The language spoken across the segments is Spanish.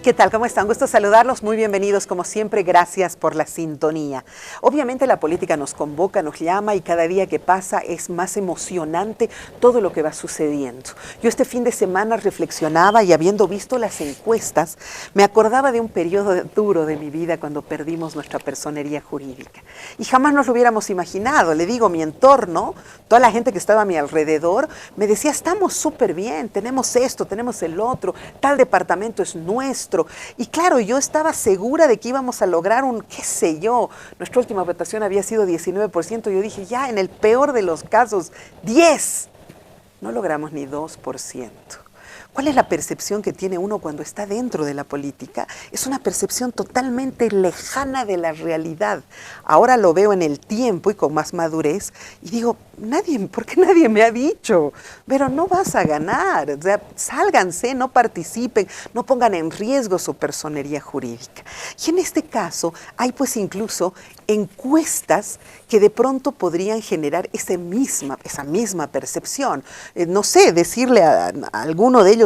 ¿Qué tal? ¿Cómo están? Gusto saludarlos. Muy bienvenidos, como siempre. Gracias por la sintonía. Obviamente la política nos convoca, nos llama y cada día que pasa es más emocionante todo lo que va sucediendo. Yo este fin de semana reflexionaba y habiendo visto las encuestas, me acordaba de un periodo duro de mi vida cuando perdimos nuestra personería jurídica. Y jamás nos lo hubiéramos imaginado. Le digo, mi entorno, toda la gente que estaba a mi alrededor, me decía, estamos súper bien, tenemos esto, tenemos el otro, tal departamento es nuestro. Y claro, yo estaba segura de que íbamos a lograr qué sé yo, nuestra última votación había sido 19%, yo dije, ya en el peor de los casos, 10%. No logramos ni 2%. ¿Cuál es la percepción que tiene uno cuando está dentro de la política? Es una percepción totalmente lejana de la realidad. Ahora lo veo en el tiempo y con más madurez y digo, ¿por qué nadie me ha dicho? Pero no vas a ganar, o sea, sálganse, no participen, no pongan en riesgo su personería jurídica. Y en este caso hay pues incluso encuestas que de pronto podrían generar esa misma percepción. No sé, decirle a alguno de ellos,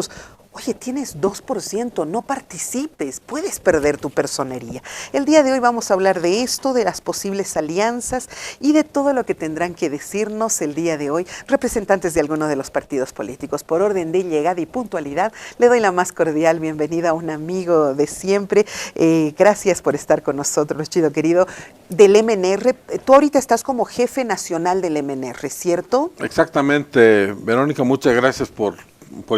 oye, tienes 2%, no participes, puedes perder tu personería. El día de hoy vamos a hablar de esto, de las posibles alianzas y de todo lo que tendrán que decirnos el día de hoy representantes de algunos de los partidos políticos. Por orden de llegada y puntualidad, le doy la más cordial bienvenida a un amigo de siempre. Gracias por estar con nosotros, Chido querido, del MNR. Tú ahorita estás como jefe nacional del MNR, ¿cierto? Exactamente, Verónica, muchas gracias por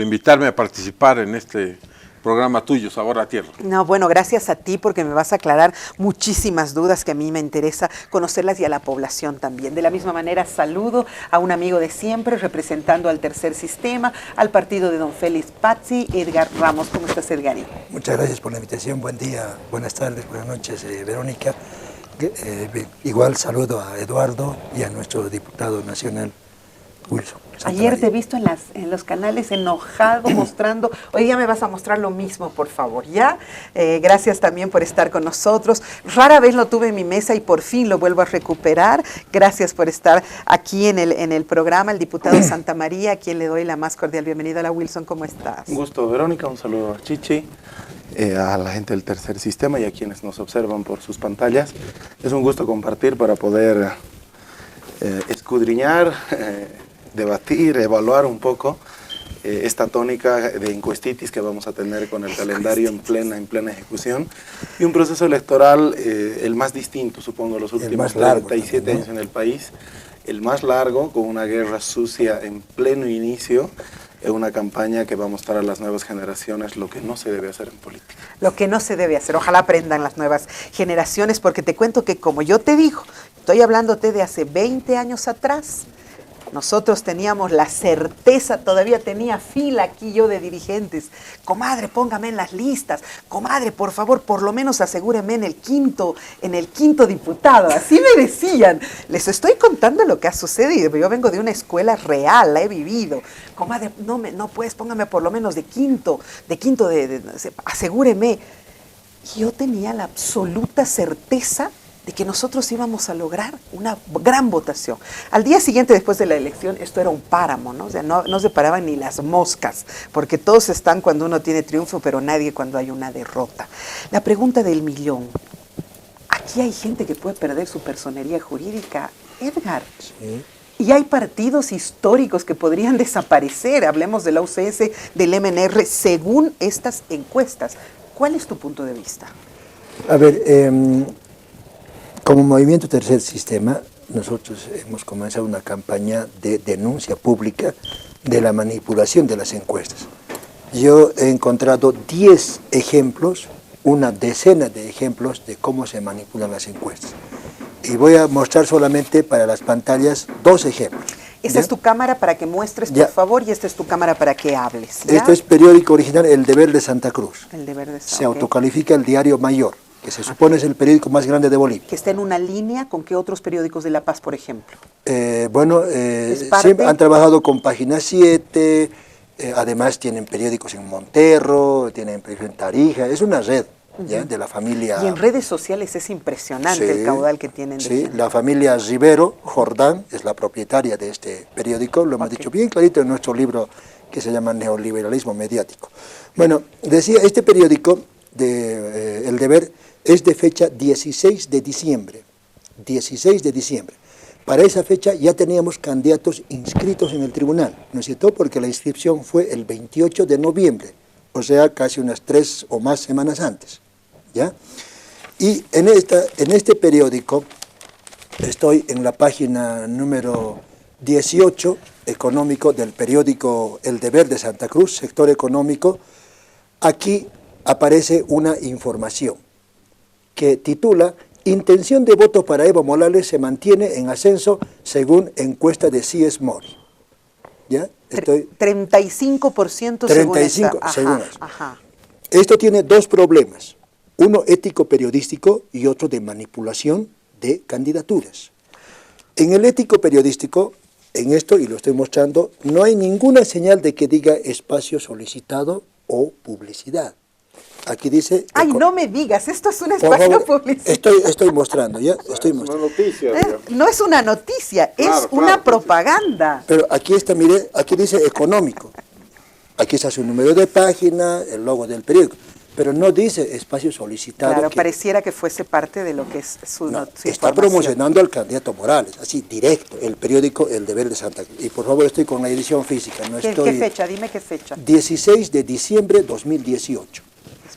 invitarme a participar en este programa tuyo, Sabor a Tierra. No, bueno, gracias a ti porque me vas a aclarar muchísimas dudas que a mí me interesa conocerlas y a la población también. De la misma manera, saludo a un amigo de siempre representando al Tercer Sistema, al partido de don Félix Pazzi, Edgar Ramos. ¿Cómo estás, Edgar? Muchas gracias por la invitación. Buen día, buenas tardes, buenas noches, Verónica. Igual saludo a Eduardo y a nuestro diputado nacional, Wilson. Ayer te he visto en los canales enojado mostrando, hoy día me vas a mostrar lo mismo, por favor, ¿ya? Gracias también por estar con nosotros. Rara vez lo tuve en mi mesa y por fin lo vuelvo a recuperar. Gracias por estar aquí en el programa, el diputado Santa María, a quien le doy la más cordial bienvenida. Hola, Wilson, ¿cómo estás? Un gusto, Verónica, un saludo a Chichi, a la gente del Tercer Sistema y a quienes nos observan por sus pantallas. Es un gusto compartir para poder escudriñar, debatir, evaluar un poco esta tónica de encuestitis que vamos a tener con el calendario en plena ejecución y un proceso electoral el más distinto, supongo, los últimos 37 años en el país, el más largo, con una guerra sucia en pleno inicio, una campaña que va a mostrar a las nuevas generaciones lo que no se debe hacer en política. Lo que no se debe hacer, ojalá aprendan las nuevas generaciones, porque te cuento que, como yo te digo, estoy hablándote de hace 20 años atrás. Nosotros teníamos la certeza, todavía tenía fila aquí yo de dirigentes. Comadre, póngame en las listas. Comadre, por favor, por lo menos asegúreme en el quinto diputado. Así me decían. Les estoy contando lo que ha sucedido. Yo vengo de una escuela real, la he vivido. Comadre, no puedes, póngame por lo menos de quinto, asegúreme. Y yo tenía la absoluta certeza de que nosotros íbamos a lograr una gran votación. Al día siguiente, después de la elección, esto era un páramo, ¿no? O sea, no se paraban ni las moscas, porque todos están cuando uno tiene triunfo, pero nadie cuando hay una derrota. La pregunta del millón. Aquí hay gente que puede perder su personería jurídica, Edgar. Sí. Y hay partidos históricos que podrían desaparecer. Hablemos de la UCS, del MNR, según estas encuestas. ¿Cuál es tu punto de vista? A ver, como Movimiento Tercer Sistema, nosotros hemos comenzado una campaña de denuncia pública de la manipulación de las encuestas. Yo he encontrado 10 ejemplos, una decena de ejemplos de cómo se manipulan las encuestas. Y voy a mostrar solamente para las pantallas 2 ejemplos. Esta es tu cámara para que muestres, por favor, y esta es tu cámara para que hables. ¿Ya? Este es periódico original El Deber de Santa Cruz. El Deber de Santa Cruz. Se autocalifica el Diario Mayor, que se supone es el periódico más grande de Bolivia. Que está en una línea con qué otros periódicos de La Paz, por ejemplo. Siempre han trabajado con Página 7, además tienen periódicos en Monterro, tienen periódicos en Tarija, es una red ¿ya? De la familia. Y en redes sociales es impresionante el caudal que tienen. Sí, la familia Rivero Jordán es la propietaria de este periódico, lo hemos dicho bien clarito en nuestro libro que se llama Neoliberalismo Mediático. Bueno, decía, este periódico El Deber es de fecha 16 de diciembre. 16 de diciembre. Para esa fecha ya teníamos candidatos inscritos en el tribunal, ¿no es cierto? Porque la inscripción fue el 28 de noviembre, o sea, casi unas 3 o más semanas antes, ¿ya? Y en este periódico, estoy en la página número 18, económico, del periódico El Deber de Santa Cruz, sector económico. Aquí aparece una información que titula: intención de voto para Evo Morales se mantiene en ascenso según encuesta de CS Mori. ¿Ya? 35% 35 según eso. Ajá. Esto tiene dos problemas, uno ético periodístico y otro de manipulación de candidaturas. En el ético periodístico, en esto, y lo estoy mostrando, no hay ninguna señal de que diga espacio solicitado o publicidad. Aquí dice... Ay, no me digas, esto es un por espacio favor, publicitario. estoy mostrando, ¿ya? Estoy Una mostrando. noticia, digamos. No es una noticia, es Claro, una claro, propaganda. Pero aquí está, mire, aquí dice económico. Aquí está su número de página, el logo del periódico. Pero no dice espacio solicitado. Claro, pareciera que fuese parte de lo que es su No, su está información. promocionando al candidato Morales, así, directo, el periódico El Deber de Santa Cruz. Y por favor, estoy con la edición física, no ¿Qué estoy... fecha? Dime qué fecha. 16 de diciembre de 2018.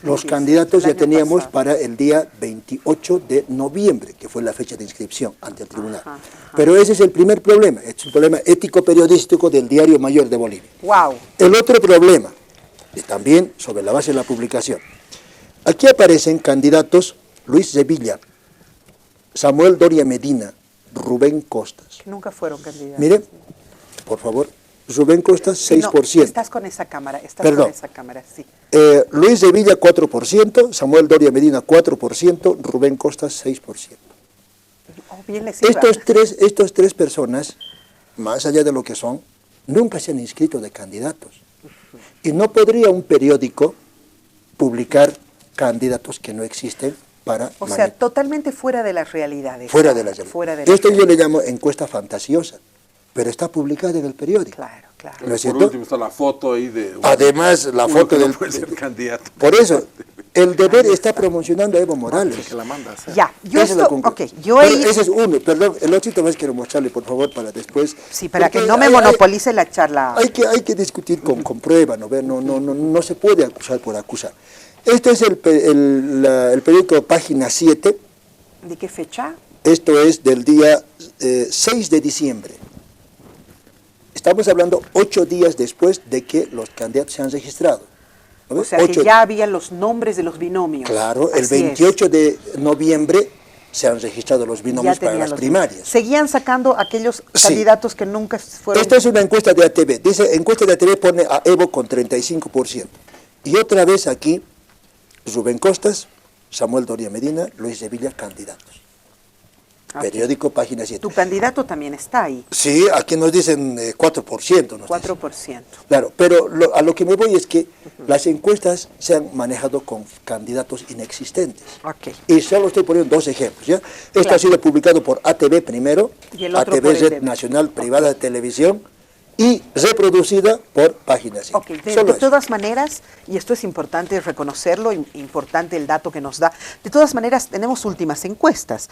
Los 2018, candidatos el ya año teníamos pasado. para el día 28 de noviembre, que fue la fecha de inscripción ante el tribunal. Ajá. Pero ese es el primer problema, es un problema ético-periodístico del Diario Mayor de Bolivia. Wow. El otro problema, y también sobre la base de la publicación, aquí aparecen candidatos Luis Sevilla, Samuel Doria Medina, Rubén Costas. Nunca fueron candidatos. Mire, por favor, Rubén Costas, 6%. No, estás con esa cámara, Perdón. con esa cámara, sí. Luis Sevilla, 4%, Samuel Doria Medina, 4%, Rubén Costas, 6%. Oh, bien les iba. Estos tres personas, más allá de lo que son, nunca se han inscrito de candidatos. Y no podría un periódico publicar candidatos que no existen para... O sea, totalmente fuera de las realidades. fuera de la realidad. Fuera de las Esto yo le realidades. llamo encuesta fantasiosa, pero está publicada en el periódico. Claro, claro. ¿No es Por cierto? último está la foto ahí de... Además, la uno foto que no del... puede ser candidato. Por eso, el Deber está promocionando a Evo Morales. Que la manda a hacer. Ya, yo Esa es la esto, conclusión. ok, yo Pero ahí, ese es uno, perdón, el otro más quiero mostrarle, por favor, para después. sí, para que Porque no me monopolice la charla. Hay que discutir con prueba, ¿no? No se puede acusar por acusar. Este es el periódico Página 7, ¿De qué fecha? esto es del día 6 de diciembre. Estamos hablando 8 días después de que los candidatos se han registrado. ¿No O ves? sea, que 8 ya había los nombres de los binomios. Claro, el Así es. 28 de noviembre se han registrado los Ya binomios para tenía las los- primarias. Seguían sacando aquellos Sí. candidatos que nunca fueron... Esta es una encuesta de ATV. Dice, encuesta de ATV pone a Evo con 35%. Y otra vez aquí, Rubén Costas, Samuel Doria Medina, Luis Sevilla, candidatos. Ok. Periódico Página 7. Tu candidato también está ahí, Sí, aquí nos dicen 4%. Nos 4%. dicen. Claro, pero a lo que me voy es que las encuestas se han manejado con candidatos inexistentes. Ok. Y solo estoy poniendo dos ejemplos, ¿ya? Esto Claro. ha sido publicado por ATV primero, Y el otro ATV por el Red de- Nacional Privada de Televisión, y reproducida por Página 7. Ok, de Solo eso. todas maneras, y esto es importante reconocerlo, importante el dato que nos da, de todas maneras tenemos últimas encuestas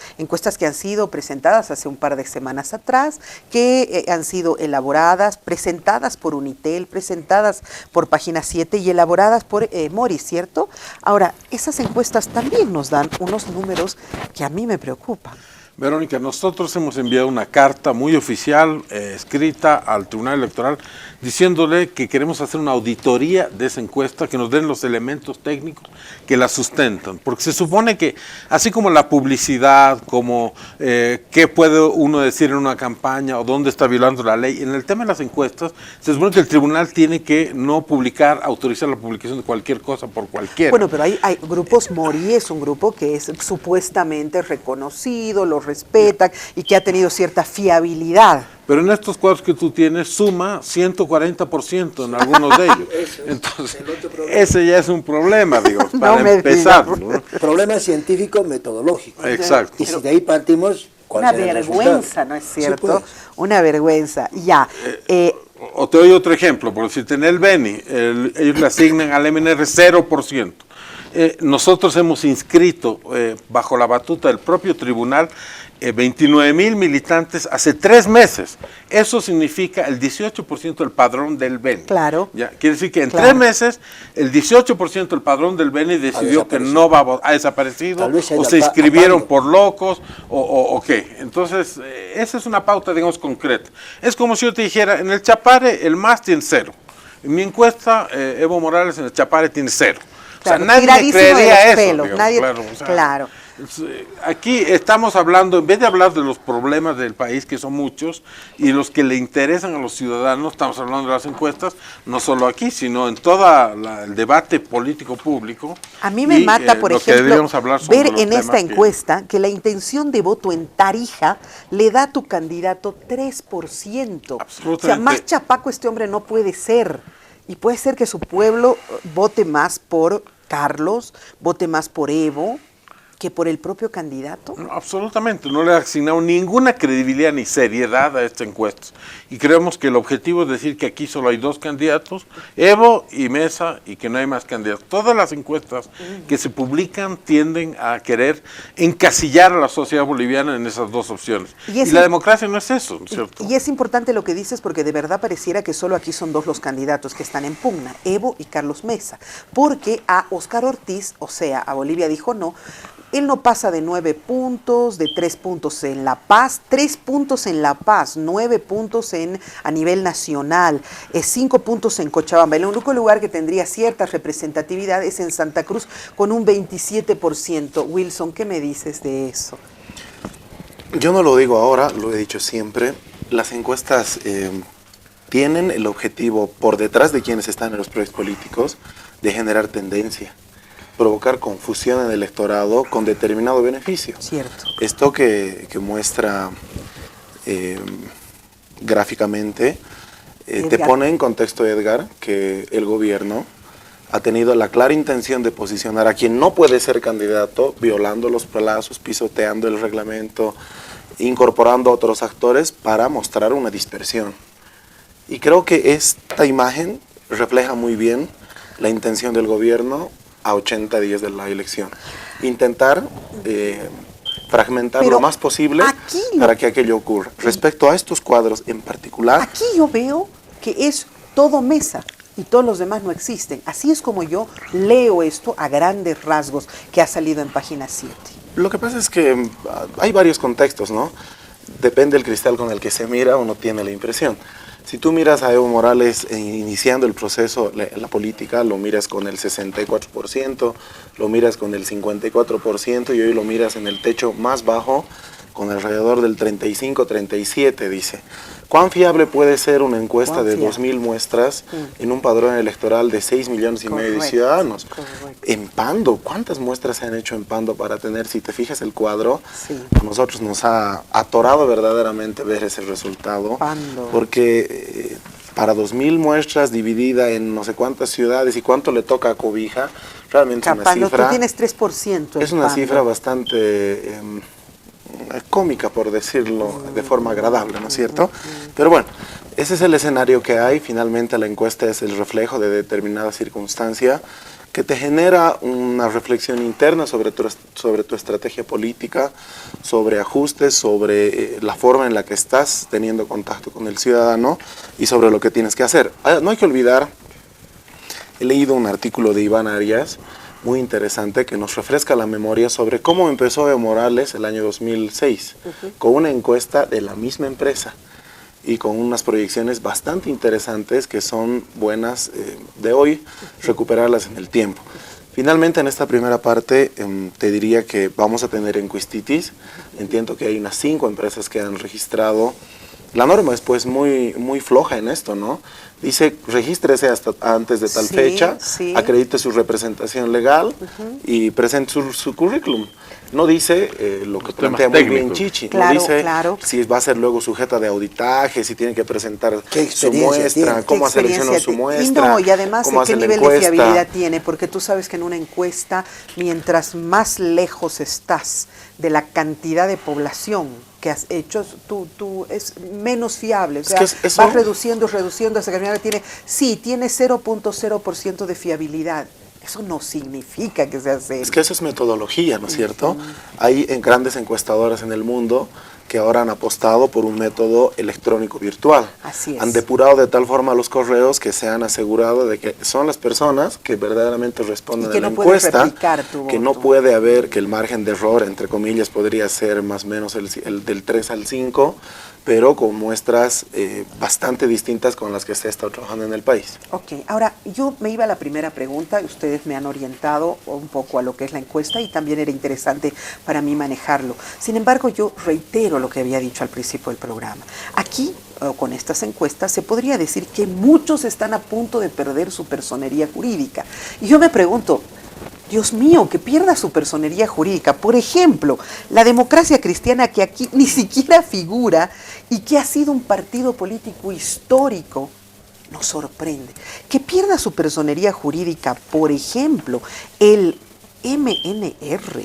que han sido presentadas hace un par de semanas atrás, que han sido elaboradas, presentadas por Unitel, presentadas por Página 7 y elaboradas por Mori, ¿cierto? Ahora, esas encuestas también nos dan unos números que a mí me preocupan. Verónica, nosotros hemos enviado una carta muy oficial, escrita al Tribunal Electoral, diciéndole que queremos hacer una auditoría de esa encuesta, que nos den los elementos técnicos que la sustentan. Porque se supone que, así como la publicidad, como qué puede uno decir en una campaña o dónde está violando la ley, en el tema de las encuestas, se supone que el tribunal tiene que no publicar, autorizar la publicación de cualquier cosa por cualquiera. Bueno, pero hay grupos, Mori es un grupo que es supuestamente reconocido, lo respetan y que ha tenido cierta fiabilidad. Pero en estos cuadros que tú tienes suma 140% en algunos de ellos. Entonces, ese ya es un problema, digo, No para me empezar. digas. ¿no? Problema científico metodológico. Exacto. Y si de ahí partimos, ¿cuál Una será el vergüenza, resultado? ¿no es Sí, cierto? pues. Una vergüenza. Ya. O te doy otro ejemplo, por decirte, en el Beni, ellos le asignan al MNR 0%. Nosotros hemos inscrito bajo la batuta del propio tribunal 29,000 militantes hace 3 meses. Eso significa el 18% del padrón del Beni. Claro. ¿Ya? Quiere decir que en 3 meses el 18% del padrón del Beni decidió que no va a votar, ha desaparecido, o se inscribieron por locos, o qué. Entonces, esa es una pauta, digamos, concreta. Es como si yo te dijera, en el Chapare el MAS tiene 0. En mi encuesta, Evo Morales en el Chapare tiene 0. Claro, o sea, nadie me creería eso. Digamos, nadie, claro, o sea, claro. Aquí estamos hablando, en vez de hablar de los problemas del país, que son muchos, y los que le interesan a los ciudadanos, estamos hablando de las encuestas, no solo aquí, sino en todo el debate político público. A mí me mata, por ejemplo, ver en esta encuesta que la intención de voto en Tarija le da a tu candidato 3%. O sea, más chapaco este hombre no puede ser. Y puede ser que su pueblo vote más por Carlos, vote más por Evo, que por el propio candidato. No, absolutamente, no le ha asignado ninguna credibilidad ni seriedad a esta encuesta. Y creemos que el objetivo es decir que aquí solo hay 2 candidatos, Evo y Mesa, y que no hay más candidatos. Todas las encuestas que se publican tienden a querer encasillar a la sociedad boliviana en esas 2 opciones. Y la democracia no es eso, ¿cierto? Y es importante lo que dices, porque de verdad pareciera que solo aquí son 2 los candidatos que están en pugna, Evo y Carlos Mesa. Porque a Óscar Ortiz, o sea, a Bolivia dijo no, él no pasa de 9 puntos, de 3 puntos en La Paz, 3 puntos en La Paz, 9 puntos a nivel nacional, 5 puntos en Cochabamba. El único lugar que tendría cierta representatividad es en Santa Cruz, con un 27%. Wilson, ¿qué me dices de eso? Yo no lo digo ahora, lo he dicho siempre. Las encuestas tienen el objetivo, por detrás de quienes están en los proyectos políticos, de generar tendencia, provocar confusión en el electorado con determinado beneficio. Cierto. Esto que muestra gráficamente, te pone en contexto, Edgar, que el gobierno ha tenido la clara intención de posicionar a quien no puede ser candidato, violando los plazos, pisoteando el reglamento, incorporando a otros actores para mostrar una dispersión. Y creo que esta imagen refleja muy bien la intención del gobierno a 80 días de la elección. Intentar fragmentar lo más posible para que aquello ocurra. Respecto a estos cuadros en particular... Aquí yo veo que es todo Mesa y todos los demás no existen. Así es como yo leo esto a grandes rasgos que ha salido en página 7. Lo que pasa es que hay varios contextos, ¿no? Depende del cristal con el que se mira, uno tiene la impresión. Si tú miras a Evo Morales iniciando el proceso, la política, lo miras con el 64%, lo miras con el 54% y hoy lo miras en el techo más bajo con alrededor del 35-37, dice. ¿Cuán fiable puede ser una encuesta de 2.000 muestras en un padrón electoral de 6,5 millones de ciudadanos? Correcto. En Pando, ¿cuántas muestras se han hecho en Pando para tener, si te fijas el cuadro, a nosotros nos ha atorado verdaderamente ver ese resultado? Pando. Porque para 2.000 muestras dividida en no sé cuántas ciudades y cuánto le toca a Cobija, realmente es una cifra... Tú tienes 3%. Es una cifra bastante... cómica, por decirlo de forma agradable, ¿no es cierto? Pero bueno, ese es el escenario que hay. Finalmente la encuesta es el reflejo de determinada circunstancia que te genera una reflexión interna sobre tu estrategia política, sobre ajustes, sobre la forma en la que estás teniendo contacto con el ciudadano y sobre lo que tienes que hacer. No hay que olvidar, he leído un artículo de Iván Arias, muy interesante, que nos refresca la memoria sobre cómo empezó Evo Morales el año 2006, con una encuesta de la misma empresa y con unas proyecciones bastante interesantes que son buenas de hoy, recuperarlas en el tiempo. Finalmente, en esta primera parte, te diría que vamos a tener encuestitis. Entiendo que hay unas 5 empresas que han registrado. La norma es pues muy floja en esto, ¿no? Dice, regístrese hasta antes de tal fecha, acredite su representación legal y presente su currículum. No dice lo que plantea muy bien Chichi, no dice si va a ser luego sujeta de auditaje, si tiene que presentar su muestra, cómo ha seleccionado su muestra, y además qué nivel de fiabilidad tiene, porque tú sabes que en una encuesta, mientras más lejos estás de la cantidad de población que has hecho, tú es menos fiable. O sea, vas reduciendo hasta que al final tiene 0.0% de fiabilidad. Eso no significa que sea serio. Es que eso es metodología, ¿no es cierto? Hay grandes encuestadoras en el mundo que ahora han apostado por un método electrónico virtual. Así es. Han depurado de tal forma los correos que se han asegurado de que son las personas que verdaderamente responden a la encuesta, que no puede haber, que el margen de error, entre comillas, podría ser más o menos el del 3 al 5, pero con muestras bastante distintas con las que se está trabajando en el país. Ok, ahora yo me iba a la primera pregunta, ustedes me han orientado un poco a lo que es la encuesta y también era interesante para mí manejarlo. Sin embargo, yo reitero lo que había dicho al principio del programa. Aquí, con estas encuestas, se podría decir que muchos están a punto de perder su personería jurídica. Y yo me pregunto, Dios mío, que pierda su personería jurídica. Por ejemplo, la Democracia Cristiana, que aquí ni siquiera figura y que ha sido un partido político histórico, nos sorprende. Que pierda su personería jurídica, por ejemplo, el MNR,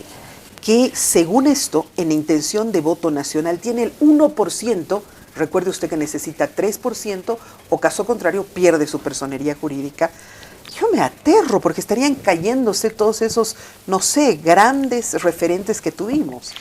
que según esto, en intención de voto nacional, tiene el 1%. Recuerde usted que necesita 3%, o caso contrario, pierde su personería jurídica. Yo me aterro porque estarían cayéndose todos esos, no sé, grandes referentes que tuvimos.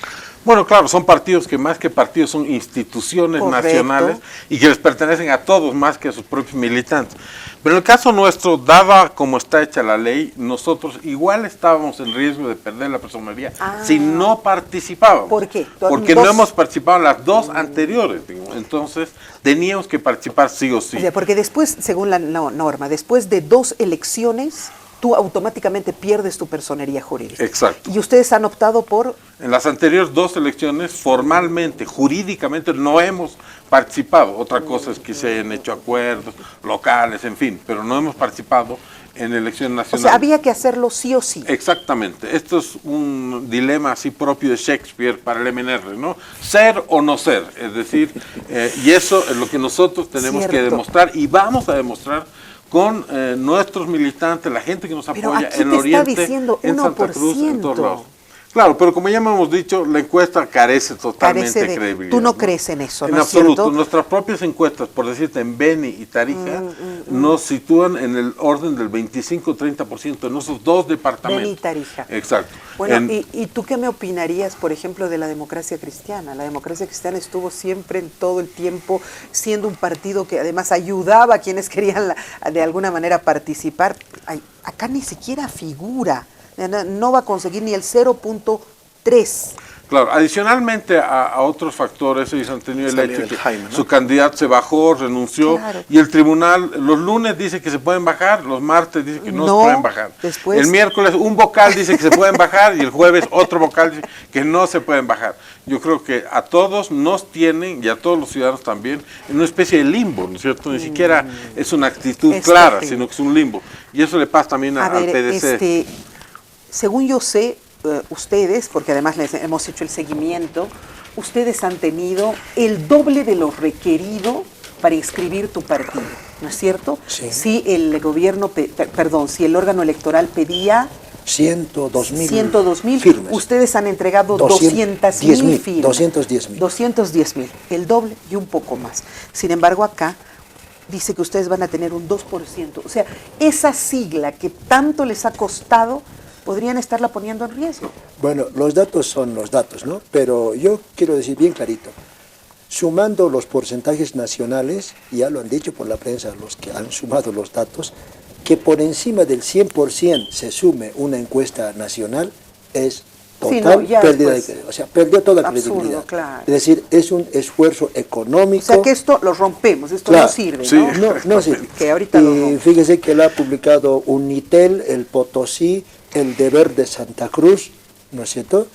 Bueno, claro, son partidos que más que partidos son instituciones nacionales y que les pertenecen a todos más que a sus propios militantes. Pero en el caso nuestro, dada como está hecha la ley, nosotros igual estábamos en riesgo de perder la personería si no participábamos. ¿Por qué? Porque no hemos participado en las dos anteriores. Entonces, teníamos que participar sí o sí. O sea, porque después, según la norma, después de 2 elecciones, tú automáticamente pierdes tu personería jurídica. Exacto. Y ustedes han optado por... En las anteriores 2 elecciones, formalmente, jurídicamente, no hemos participado. Otra cosa es que se hayan hecho acuerdos locales, en fin, pero no hemos participado en elecciones nacionales. O sea, había que hacerlo sí o sí. Exactamente. Esto es un dilema así propio de Shakespeare para el MNR, ¿no? Ser o no ser. Es decir, y eso es lo que nosotros tenemos que demostrar y vamos a demostrar con nuestros militantes, la gente que nos apoya en el Oriente, en Santa Cruz, en todos lados. Claro, pero como ya hemos dicho, la encuesta carece totalmente de credibilidad. Tú no crees en eso, ¿no? En absoluto. Nuestras propias encuestas, por decirte, en Beni y Tarija, nos sitúan en el orden del 25-30% en esos 2 departamentos. Beni y Tarija. Exacto. Bueno, ¿y tú qué me opinarías, por ejemplo, de la Democracia Cristiana? La Democracia Cristiana estuvo siempre, en todo el tiempo, siendo un partido que además ayudaba a quienes querían de alguna manera participar. Acá ni siquiera figura. No va a conseguir ni el 0.3. Claro, adicionalmente a otros factores, ellos han tenido el hecho que Jaime, ¿no? su candidato se bajó, renunció, y el tribunal los lunes dice que se pueden bajar, los martes dice que no se pueden bajar. Después... El miércoles un vocal dice que se pueden bajar y el jueves otro vocal dice que no se pueden bajar. Yo creo que a todos nos tienen, y a todos los ciudadanos también, en una especie de limbo, ¿no es cierto? Ni siquiera es una actitud clara, sino que es un limbo. Y eso le pasa también al PDC. Según yo sé, ustedes, porque además les hemos hecho el seguimiento, ustedes han tenido el doble de lo requerido para inscribir tu partido, ¿no es cierto? Sí. Si el gobierno, si el órgano electoral pedía 102.000 firmas. Ustedes han entregado 200.000 firmas. 210.000. 210.000, el doble y un poco más. Sin embargo, acá dice que ustedes van a tener un 2%. O sea, esa sigla que tanto les ha costado, podrían estarla poniendo en riesgo. Bueno, los datos son los datos, ¿no? Pero yo quiero decir bien clarito, sumando los porcentajes nacionales, ya lo han dicho por la prensa los que han sumado los datos, que por encima del 100% se sume una encuesta nacional es total pérdida de credibilidad. O sea, perdió toda credibilidad. Claro. Es decir, es un esfuerzo económico. O sea, que esto lo rompemos, esto no sirve, sí. ¿no? No sirve. Que ahorita y fíjese que lo ha publicado Unitel, el Potosí, el Deber de Santa Cruz, ¿no es cierto?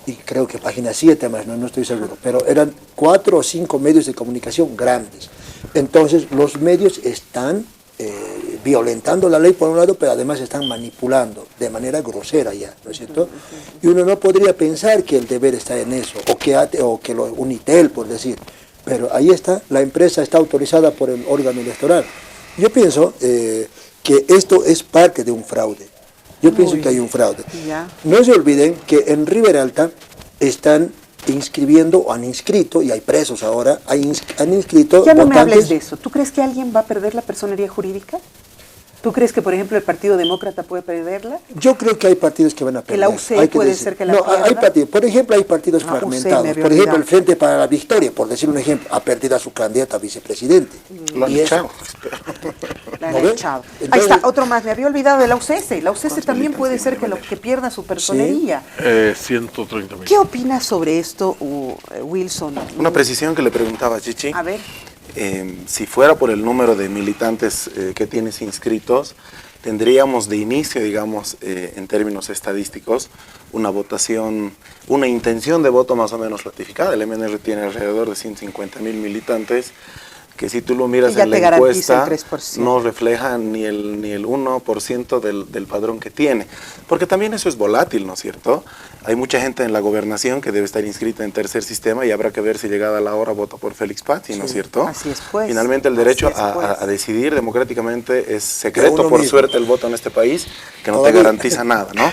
Y creo que página 7 más, no estoy seguro, pero eran 4 o 5 medios de comunicación grandes. Entonces, los medios están violentando la ley por un lado, pero además están manipulando de manera grosera ya, ¿no es cierto? Y uno no podría pensar que el Deber está en eso, o que lo Unitel, por decir, pero ahí está, la empresa está autorizada por el órgano electoral. Yo pienso que esto es parte de un fraude. Yo pienso que hay un fraude. Ya. No se olviden que en Riberalta están inscribiendo, o han inscrito, y hay presos ahora, han inscrito ya no votantes. me hables de eso. ¿Tú crees que alguien va a perder la personería jurídica? ¿Tú crees que, por ejemplo, el Partido Demócrata puede perderla? Yo creo que hay partidos que van a perder. ¿El AUC puede ser que la pierda? Hay partidos. Por ejemplo, hay partidos fragmentados. me había Por ejemplo, olvidado. el Frente para la Victoria, por decir un ejemplo, ha perdido a su candidato a vicepresidente. Lo han Y eso- echado. La han ¿No ve? echado. Ahí Entonces- está, otro más. Me había olvidado de la UCS. La UCS también puede ser que pierda su personería. 130.000. ¿Qué opinas sobre esto, Wilson? Una precisión que le preguntaba a Chichi. A ver. Si fuera por el número de militantes que tienes inscritos, tendríamos de inicio, digamos, en términos estadísticos, una votación, una intención de voto más o menos ratificada. El MNR tiene alrededor de 150.000 militantes, que si tú lo miras Y ya en te la garantiza encuesta, el 3%. no refleja ni el 1% del padrón que tiene. Porque también eso es volátil, ¿no es cierto? Hay mucha gente en la gobernación que debe estar inscrita en tercer sistema y habrá que ver si llegada la hora vota por Félix Pazzi, ¿no es cierto? Así es, pues. Finalmente el derecho Así es, pues. a decidir democráticamente es De secreto, uno por mismo. suerte, el voto en este país, que no te Todavía. garantiza nada, ¿no?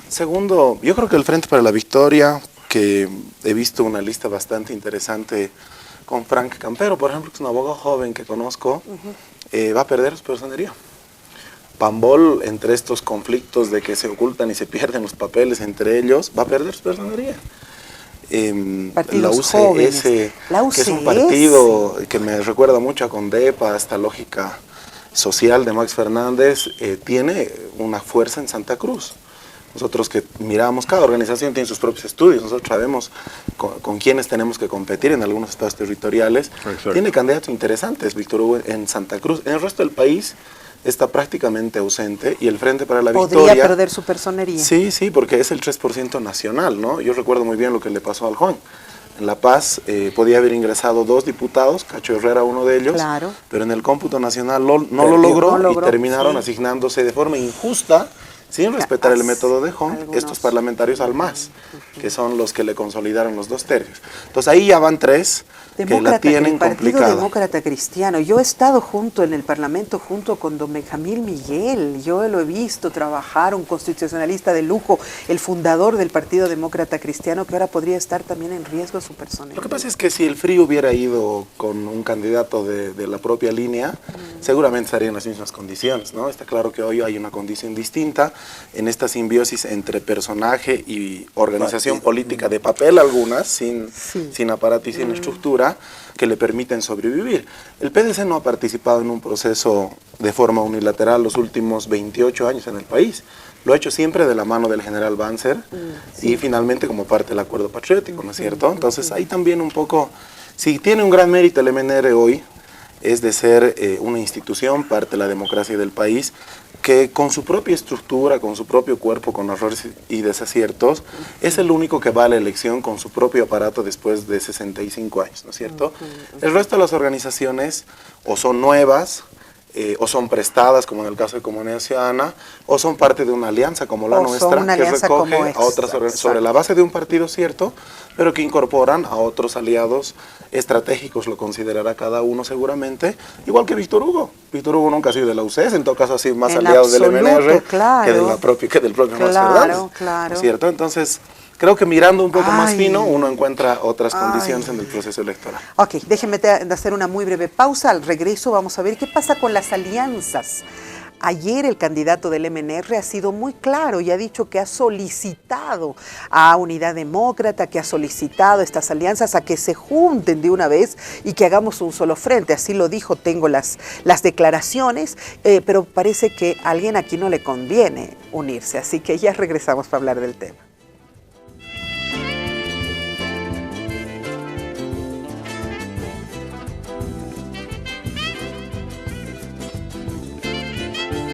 Segundo, yo creo que el Frente para la Victoria, que he visto una lista bastante interesante con Frank Campero, por ejemplo, que es un abogado joven que conozco, va a perder su personería. Pambol, entre estos conflictos de que se ocultan y se pierden los papeles entre ellos, va a perder su personería. La Partidos UCS, jóvenes. La que es un UCS. partido que me recuerda mucho a Condepa, esta lógica social de Max Fernández, tiene una fuerza en Santa Cruz. Nosotros que miramos, cada organización tiene sus propios estudios, nosotros sabemos con quiénes tenemos que competir en algunos estados territoriales. Exacto. Tiene candidatos interesantes, Víctor Hugo, en Santa Cruz. En el resto del país está prácticamente ausente y el Frente para la ¿Podría Victoria... perder su personería? Sí, sí, porque es el 3% nacional, ¿no? Yo recuerdo muy bien lo que le pasó al Juan. En La Paz podía haber ingresado 2 diputados, Cacho Herrera uno de ellos, Claro. pero en el cómputo nacional no lo Perdió. logró, No logró, y terminaron sí. asignándose de forma injusta, sin respetar el método de Hunt, Algunos. estos parlamentarios al MAS, que son los que le consolidaron los 2 tercios. Entonces ahí ya van 3 que la Demócrata, tienen el Partido complicada. Demócrata Cristiano. Yo he estado en el Parlamento junto con don Benjamín Miguel. Yo lo he visto trabajar, un constitucionalista de lujo, el fundador del Partido Demócrata Cristiano, que ahora podría estar también en riesgo su personalidad. Lo que pasa es que si el FRI hubiera ido con un candidato de la propia línea, seguramente estaría en las mismas condiciones, ¿no? Está claro que hoy hay una condición distinta en esta simbiosis entre personaje y organización política de papel algunas, sin aparato y sin estructura, que le permiten sobrevivir. El PDC no ha participado en un proceso de forma unilateral los últimos 28 años en el país. Lo ha hecho siempre de la mano del general Banzer y finalmente como parte del acuerdo patriótico, ¿no es cierto? Entonces ahí también un poco, si tiene un gran mérito el MNR hoy, es de ser una institución, parte de la democracia del país, que con su propia estructura, con su propio cuerpo, con errores y desaciertos, es el único que va a la elección con su propio aparato después de 65 años, ¿no es cierto? El resto de las organizaciones o son nuevas, o son prestadas, como en el caso de Comunidad Ciudadana, o son parte de una alianza como la O son nuestra, una que alianza recoge como a esta, otras sobre la base de un partido cierto, pero que incorporan a otros aliados estratégicos, lo considerará cada uno seguramente, igual que Víctor Hugo. Víctor Hugo nunca ha sido de la UCS, en todo caso ha sido más En aliado del absoluto, MNR claro. que del propio Max Claro, Fernández, claro. ¿cierto? Entonces, creo que mirando un poco más Ay. fino, uno encuentra otras condiciones Ay. en el proceso electoral. Ok, déjenme hacer una muy breve pausa. Al regreso vamos a ver qué pasa con las alianzas. Ayer el candidato del MNR ha sido muy claro y ha dicho que ha solicitado a Unidad Demócrata, que ha solicitado estas alianzas a que se junten de una vez y que hagamos un solo frente. Así lo dijo, tengo las declaraciones, pero parece que a alguien aquí no le conviene unirse. Así que ya regresamos para hablar del tema.